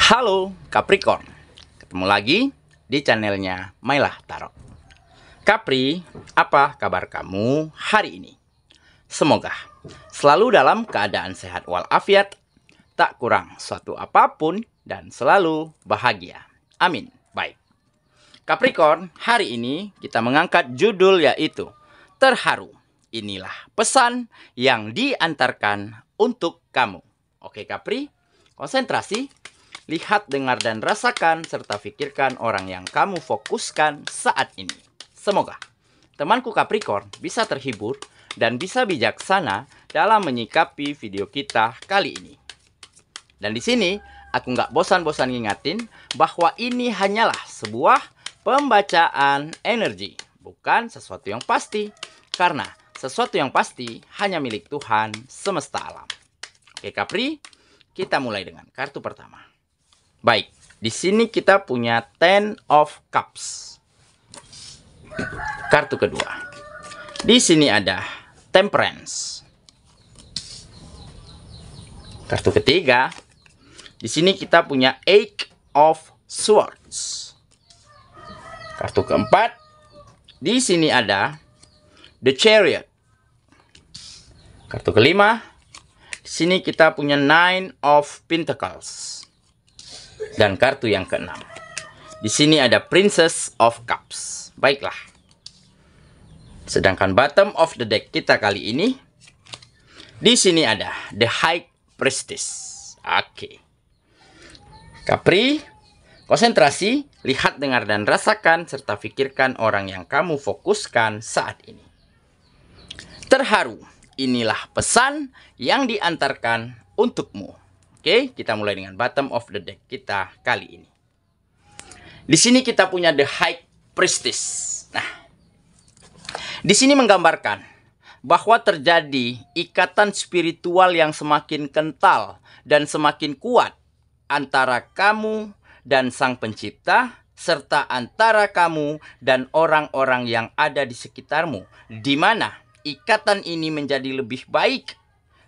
Halo Capricorn, ketemu lagi di channelnya Mailah Tarot. Capri, apa kabar kamu hari ini? Semoga selalu dalam keadaan sehat walafiat, tak kurang suatu apapun, dan selalu bahagia. Amin. Baik, Capricorn, hari ini kita mengangkat judul yaitu Terharu. Inilah pesan yang diantarkan untuk kamu. Oke Capri, konsentrasi. Lihat, dengar, dan rasakan, serta pikirkan orang yang kamu fokuskan saat ini. Semoga temanku Capricorn bisa terhibur dan bisa bijaksana dalam menyikapi video kita kali ini. Dan di sini, aku nggak bosan-bosan ngingatin bahwa ini hanyalah sebuah pembacaan energi, bukan sesuatu yang pasti. Karena sesuatu yang pasti hanya milik Tuhan semesta alam. Oke Capri, kita mulai dengan kartu pertama. Baik, di sini kita punya Ten of Cups. Kartu kedua. Di sini ada Temperance. Kartu ketiga. Di sini kita punya Eight of Swords. Kartu keempat. Di sini ada The Chariot. Kartu kelima. Di sini kita punya Nine of Pentacles. Dan kartu yang keenam. Di sini ada Princess of Cups. Baiklah. Sedangkan bottom of the deck kita kali ini, di sini ada The High Priestess. Oke. Capri, konsentrasi, lihat, dengar, dan rasakan, serta pikirkan orang yang kamu fokuskan saat ini. Terharu, inilah pesan yang diantarkan untukmu. Oke, kita mulai dengan bottom of the deck kita kali ini. Di sini kita punya The High Priestess. Nah, di sini menggambarkan bahwa terjadi ikatan spiritual yang semakin kental dan semakin kuat antara kamu dan Sang Pencipta, serta antara kamu dan orang-orang yang ada di sekitarmu, di mana ikatan ini menjadi lebih baik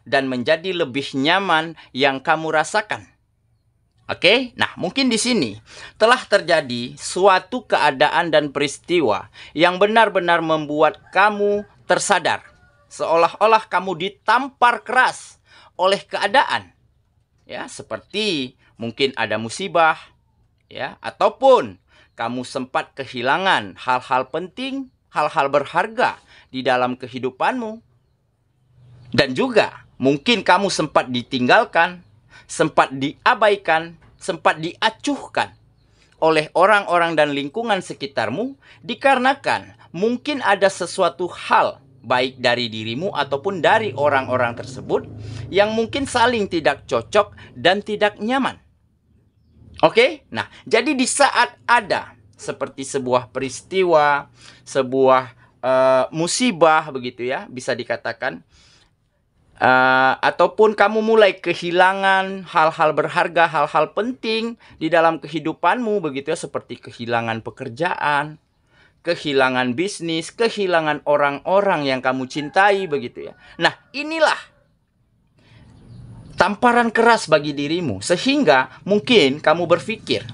dan menjadi lebih nyaman yang kamu rasakan. Oke, nah mungkin di sini telah terjadi suatu keadaan dan peristiwa yang benar-benar membuat kamu tersadar, seolah-olah kamu ditampar keras oleh keadaan. Ya, seperti mungkin ada musibah, ya, ataupun kamu sempat kehilangan hal-hal penting, hal-hal berharga di dalam kehidupanmu. Dan juga mungkin kamu sempat ditinggalkan, sempat diabaikan, sempat diacuhkan oleh orang-orang dan lingkungan sekitarmu, dikarenakan mungkin ada sesuatu hal, baik dari dirimu ataupun dari orang-orang tersebut, yang mungkin saling tidak cocok dan tidak nyaman. Oke? Nah, jadi di saat ada seperti sebuah peristiwa, sebuah musibah begitu ya, bisa dikatakan, ataupun kamu mulai kehilangan hal-hal berharga, hal-hal penting di dalam kehidupanmu begitu ya, seperti kehilangan pekerjaan, kehilangan bisnis, kehilangan orang-orang yang kamu cintai begitu ya. Nah, inilah tamparan keras bagi dirimu, sehingga mungkin kamu berpikir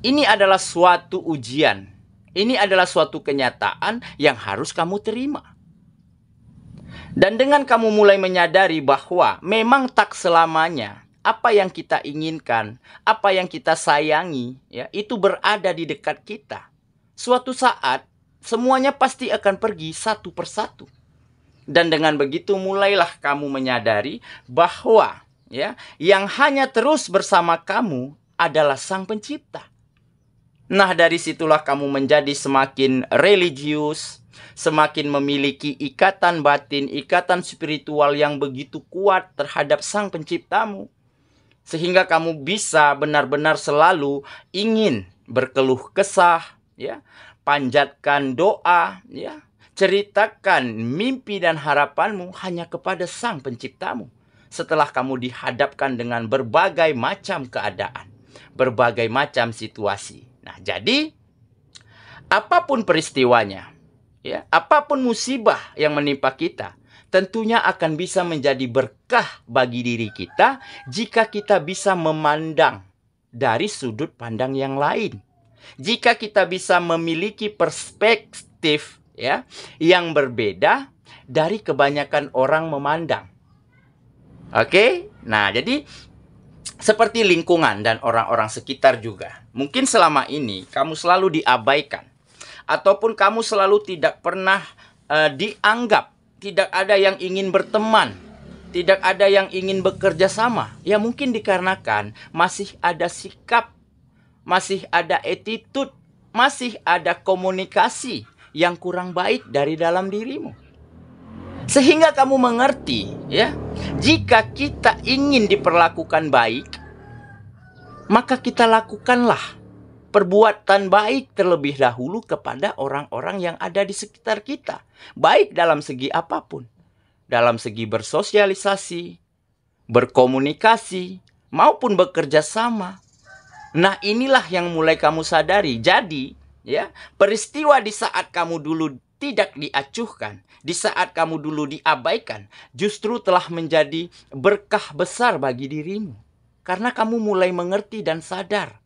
ini adalah suatu ujian, ini adalah suatu kenyataan yang harus kamu terima. Dan dengan kamu mulai menyadari bahwa memang tak selamanya apa yang kita inginkan, apa yang kita sayangi, ya, itu berada di dekat kita. Suatu saat semuanya pasti akan pergi satu persatu. Dan dengan begitu mulailah kamu menyadari bahwa ya, yang hanya terus bersama kamu adalah Sang Pencipta. Nah, dari situlah kamu menjadi semakin religius, semakin memiliki ikatan batin, ikatan spiritual yang begitu kuat terhadap Sang Penciptamu. Sehingga kamu bisa benar-benar selalu ingin berkeluh kesah, ya, panjatkan doa, ya, ceritakan mimpi dan harapanmu hanya kepada Sang Penciptamu. Setelah kamu dihadapkan dengan berbagai macam keadaan, berbagai macam situasi. Nah, jadi apapun peristiwanya, ya, apapun musibah yang menimpa kita, tentunya akan bisa menjadi berkah bagi diri kita jika kita bisa memandang dari sudut pandang yang lain. Jika kita bisa memiliki perspektif ya yang berbeda dari kebanyakan orang memandang. Oke? Nah, jadi seperti lingkungan dan orang-orang sekitar juga. Mungkin selama ini kamu selalu diabaikan ataupun kamu selalu tidak pernah dianggap, tidak ada yang ingin berteman, tidak ada yang ingin bekerja sama. Ya mungkin dikarenakan masih ada sikap, masih ada attitude, masih ada komunikasi yang kurang baik dari dalam dirimu. Sehingga kamu mengerti, ya, jika kita ingin diperlakukan baik, maka kita lakukanlah perbuatan baik terlebih dahulu kepada orang-orang yang ada di sekitar kita. Baik dalam segi apapun. Dalam segi bersosialisasi, berkomunikasi, maupun bekerja sama. Nah, inilah yang mulai kamu sadari. Jadi, ya, peristiwa di saat kamu dulu tidak diacuhkan, di saat kamu dulu diabaikan, justru telah menjadi berkah besar bagi dirimu. Karena kamu mulai mengerti dan sadar.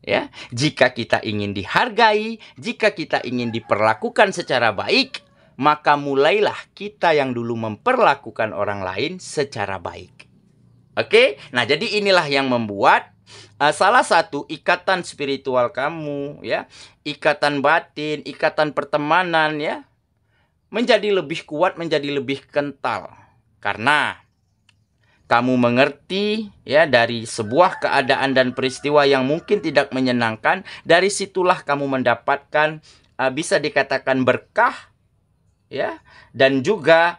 Ya, jika kita ingin dihargai, jika kita ingin diperlakukan secara baik, maka mulailah kita yang dulu memperlakukan orang lain secara baik. Oke? Nah, jadi inilah yang membuat salah satu ikatan spiritual kamu, ya, ikatan batin, ikatan pertemanan, ya, menjadi lebih kuat, menjadi lebih kental. Karena kamu mengerti, ya, dari sebuah keadaan dan peristiwa yang mungkin tidak menyenangkan, dari situlah kamu mendapatkan bisa dikatakan berkah, ya, dan juga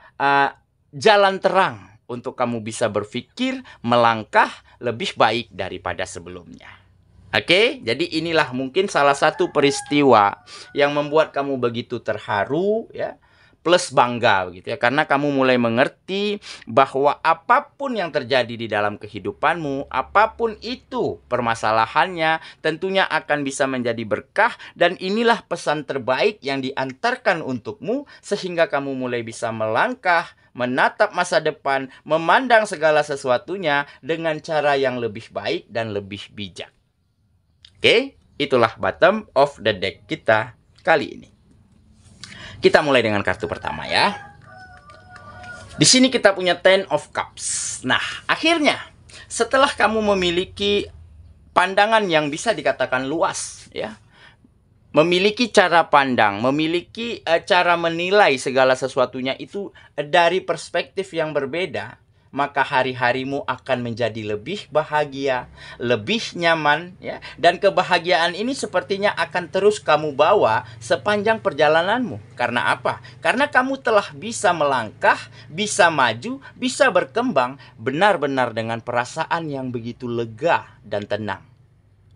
jalan terang untuk kamu bisa berpikir, melangkah lebih baik daripada sebelumnya. Oke, jadi inilah mungkin salah satu peristiwa yang membuat kamu begitu terharu, ya, plus bangga gitu ya, karena kamu mulai mengerti bahwa apapun yang terjadi di dalam kehidupanmu, apapun itu permasalahannya, tentunya akan bisa menjadi berkah, dan inilah pesan terbaik yang diantarkan untukmu sehingga kamu mulai bisa melangkah, menatap masa depan, memandang segala sesuatunya dengan cara yang lebih baik dan lebih bijak. Oke, itulah bottom of the deck kita kali ini. Kita mulai dengan kartu pertama ya. Di sini kita punya Ten of Cups. Nah, akhirnya setelah kamu memiliki pandangan yang bisa dikatakan luas, ya, memiliki cara pandang, memiliki cara menilai segala sesuatunya itu dari perspektif yang berbeda, maka hari-harimu akan menjadi lebih bahagia, lebih nyaman, ya. Dan kebahagiaan ini sepertinya akan terus kamu bawa sepanjang perjalananmu. Karena apa? Karena kamu telah bisa melangkah, bisa maju, bisa berkembang benar-benar dengan perasaan yang begitu lega dan tenang.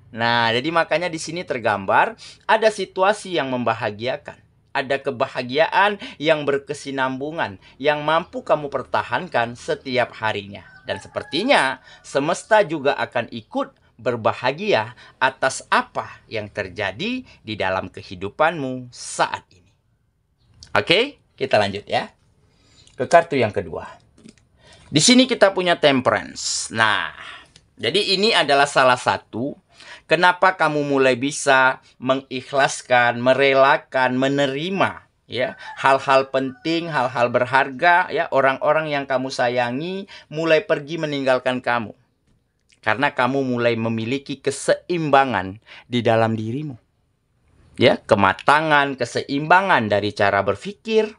Nah, jadi makanya di sini tergambar ada situasi yang membahagiakan. Ada kebahagiaan yang berkesinambungan, yang mampu kamu pertahankan setiap harinya. Dan sepertinya semesta juga akan ikut berbahagia atas apa yang terjadi di dalam kehidupanmu saat ini. Oke, kita lanjut ya. Ke kartu yang kedua. Di sini kita punya Temperance. Nah, jadi ini adalah salah satu kenapa kamu mulai bisa mengikhlaskan, merelakan, menerima, ya, hal-hal penting, hal-hal berharga, ya, orang-orang yang kamu sayangi mulai pergi meninggalkan kamu. Karena kamu mulai memiliki keseimbangan di dalam dirimu. Ya, kematangan, keseimbangan dari cara berpikir,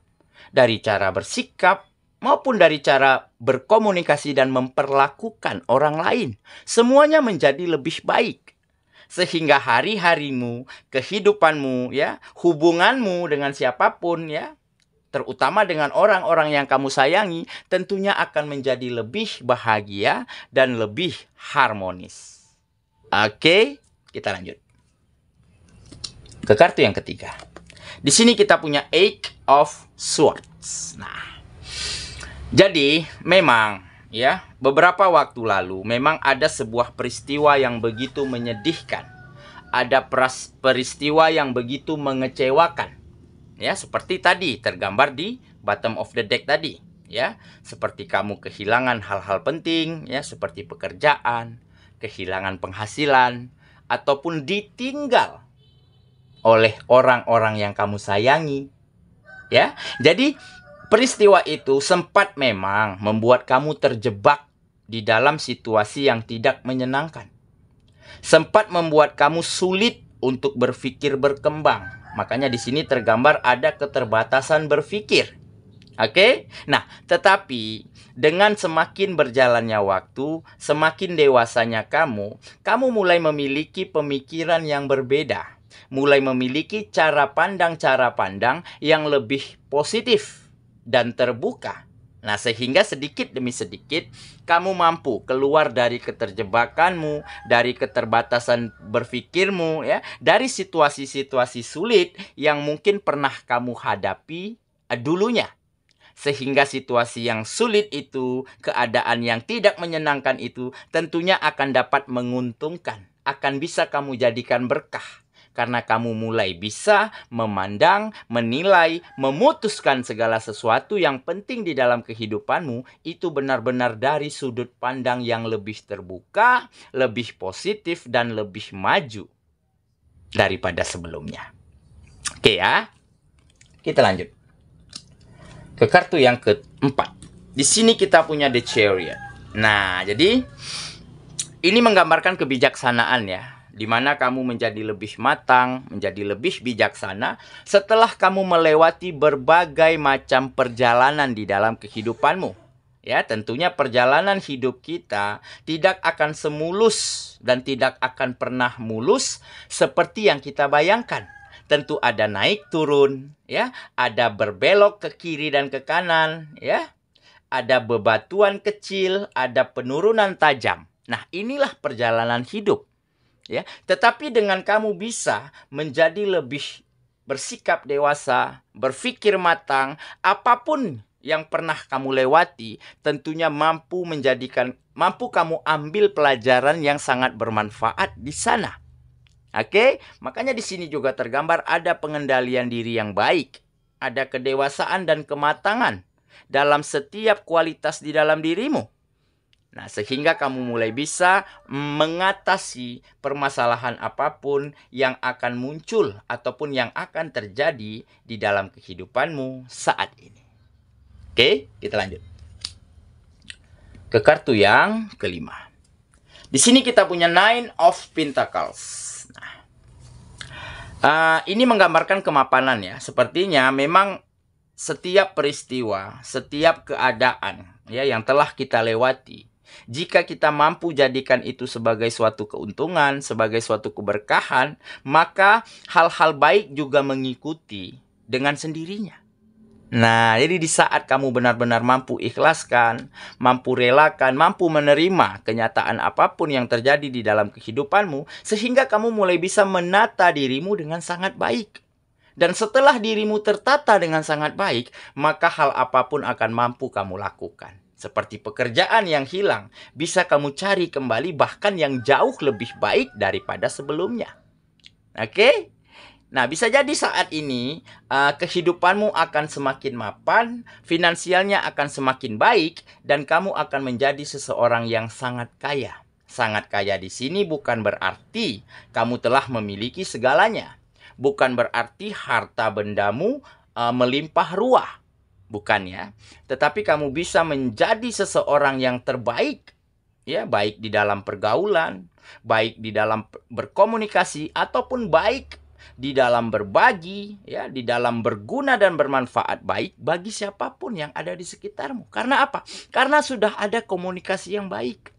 dari cara bersikap, maupun dari cara berkomunikasi dan memperlakukan orang lain. Semuanya menjadi lebih baik. Sehingga hari-harimu, kehidupanmu, ya, hubunganmu dengan siapapun, ya, terutama dengan orang-orang yang kamu sayangi, tentunya akan menjadi lebih bahagia dan lebih harmonis. Oke, kita lanjut ke kartu yang ketiga. Di sini kita punya Eight of Swords. Nah, jadi memang, ya, beberapa waktu lalu memang ada sebuah peristiwa yang begitu menyedihkan. Ada peristiwa yang begitu mengecewakan. Ya, seperti tadi tergambar di bottom of the deck tadi, ya. Seperti kamu kehilangan hal-hal penting, ya, seperti pekerjaan, kehilangan penghasilan, ataupun ditinggal oleh orang-orang yang kamu sayangi, ya. Jadi peristiwa itu sempat memang membuat kamu terjebak di dalam situasi yang tidak menyenangkan. Sempat membuat kamu sulit untuk berpikir berkembang. Makanya di sini tergambar ada keterbatasan berpikir. Oke? Nah, tetapi dengan semakin berjalannya waktu, semakin dewasanya kamu mulai memiliki pemikiran yang berbeda. Mulai memiliki cara pandang yang lebih positif dan terbuka. Nah, sehingga sedikit demi sedikit kamu mampu keluar dari keterjebakanmu, dari keterbatasan berpikirmu, ya, dari situasi-situasi sulit yang mungkin pernah kamu hadapi dulunya. Sehingga situasi yang sulit itu, keadaan yang tidak menyenangkan itu tentunya akan dapat menguntungkan, akan bisa kamu jadikan berkah. Karena kamu mulai bisa memandang, menilai, memutuskan segala sesuatu yang penting di dalam kehidupanmu itu benar-benar dari sudut pandang yang lebih terbuka, lebih positif, dan lebih maju daripada sebelumnya. Oke ya, kita lanjut ke kartu yang keempat. Di sini kita punya The Chariot. Nah, jadi ini menggambarkan kebijaksanaan ya, di mana kamu menjadi lebih matang, menjadi lebih bijaksana setelah kamu melewati berbagai macam perjalanan di dalam kehidupanmu. Ya, tentunya perjalanan hidup kita tidak akan semulus dan tidak akan pernah mulus seperti yang kita bayangkan. Tentu ada naik turun, ya, ada berbelok ke kiri dan ke kanan, ya. Ada bebatuan kecil, ada penurunan tajam. Nah, inilah perjalanan hidup. Ya, tetapi dengan kamu bisa menjadi lebih bersikap dewasa, berpikir matang, apapun yang pernah kamu lewati, tentunya mampu kamu ambil pelajaran yang sangat bermanfaat di sana. Oke, makanya di sini juga tergambar ada pengendalian diri yang baik, ada kedewasaan dan kematangan dalam setiap kualitas di dalam dirimu. Nah, sehingga kamu mulai bisa mengatasi permasalahan apapun yang akan muncul ataupun yang akan terjadi di dalam kehidupanmu saat ini. Oke, kita lanjut ke kartu yang kelima. Di sini kita punya Nine of Pentacles. Nah, ini menggambarkan kemapanan ya. Sepertinya memang setiap peristiwa, setiap keadaan ya yang telah kita lewati, jika kita mampu jadikan itu sebagai suatu keuntungan, sebagai suatu keberkahan, maka hal-hal baik juga mengikuti dengan sendirinya. Nah, jadi di saat kamu benar-benar mampu ikhlaskan, mampu relakan, mampu menerima kenyataan apapun yang terjadi di dalam kehidupanmu, sehingga kamu mulai bisa menata dirimu dengan sangat baik. Dan setelah dirimu tertata dengan sangat baik, maka hal apapun akan mampu kamu lakukan. Seperti pekerjaan yang hilang, bisa kamu cari kembali bahkan yang jauh lebih baik daripada sebelumnya. Oke? Nah, bisa jadi saat ini kehidupanmu akan semakin mapan, finansialnya akan semakin baik, dan kamu akan menjadi seseorang yang sangat kaya. Sangat kaya di sini bukan berarti kamu telah memiliki segalanya. Bukan berarti harta bendamu melimpah ruah. Bukan ya. Tetapi kamu bisa menjadi seseorang yang terbaik. Ya, baik di dalam pergaulan, baik di dalam berkomunikasi, ataupun baik di dalam berbagi, ya, di dalam berguna dan bermanfaat baik bagi siapapun yang ada di sekitarmu. Karena apa? Karena sudah ada komunikasi yang baik.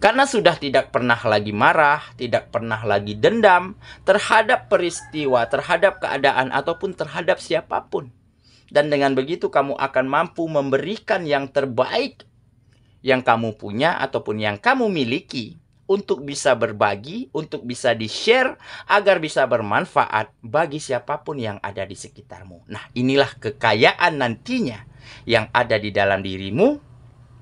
Karena sudah tidak pernah lagi marah, tidak pernah lagi dendam terhadap peristiwa, terhadap keadaan, ataupun terhadap siapapun. Dan dengan begitu kamu akan mampu memberikan yang terbaik yang kamu punya ataupun yang kamu miliki untuk bisa berbagi, untuk bisa di-share, agar bisa bermanfaat bagi siapapun yang ada di sekitarmu. Nah, inilah kekayaan nantinya yang ada di dalam dirimu.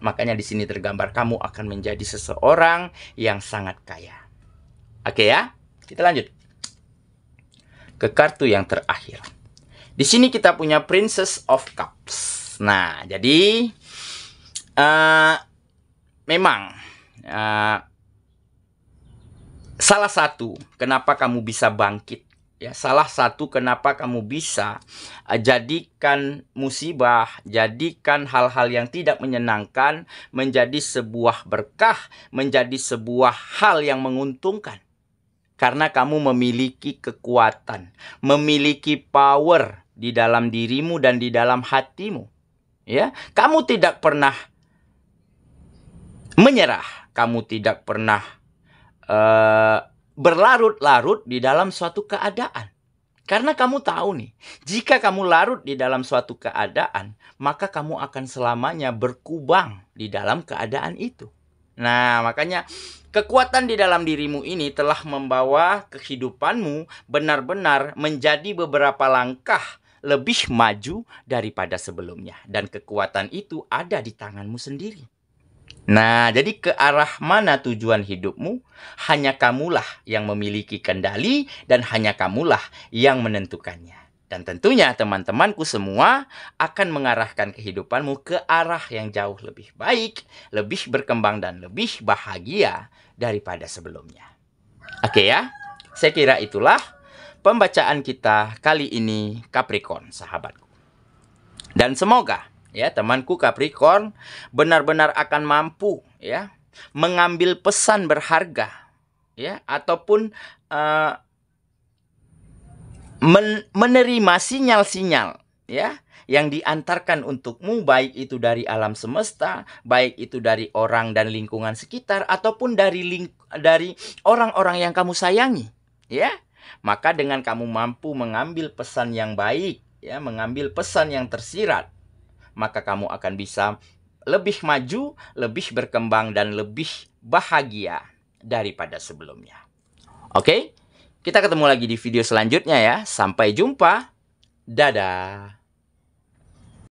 Makanya di sini tergambar kamu akan menjadi seseorang yang sangat kaya. Oke ya, kita lanjut ke kartu yang terakhir. Di sini kita punya Princess of Cups. Nah, jadi memang salah satu kenapa kamu bisa bangkit, ya, salah satu kenapa kamu bisa jadikan musibah, jadikan hal-hal yang tidak menyenangkan menjadi sebuah berkah, menjadi sebuah hal yang menguntungkan. Karena kamu memiliki kekuatan, memiliki power di dalam dirimu dan di dalam hatimu. Ya, kamu tidak pernah menyerah, kamu tidak pernah berlarut-larut di dalam suatu keadaan. Karena kamu tahu nih, jika kamu larut di dalam suatu keadaan, maka kamu akan selamanya berkubang di dalam keadaan itu. Nah, makanya kekuatan di dalam dirimu ini telah membawa kehidupanmu benar-benar menjadi beberapa langkah lebih maju daripada sebelumnya. Dan kekuatan itu ada di tanganmu sendiri. Nah, jadi ke arah mana tujuan hidupmu, hanya kamulah yang memiliki kendali dan hanya kamulah yang menentukannya. Dan tentunya teman-temanku semua akan mengarahkan kehidupanmu ke arah yang jauh lebih baik, lebih berkembang dan lebih bahagia daripada sebelumnya. Oke ya, saya kira itulah pembacaan kita kali ini Capricorn, sahabatku. Dan semoga ya temanku Capricorn benar-benar akan mampu ya mengambil pesan berharga ya ataupun menerima sinyal-sinyal ya yang diantarkan untukmu, baik itu dari alam semesta, baik itu dari orang dan lingkungan sekitar ataupun dari orang-orang yang kamu sayangi ya. Maka dengan kamu mampu mengambil pesan yang baik ya, mengambil pesan yang tersirat, maka kamu akan bisa lebih maju, lebih berkembang, dan lebih bahagia daripada sebelumnya. Oke, kita ketemu lagi di video selanjutnya ya. Sampai jumpa. Dadah.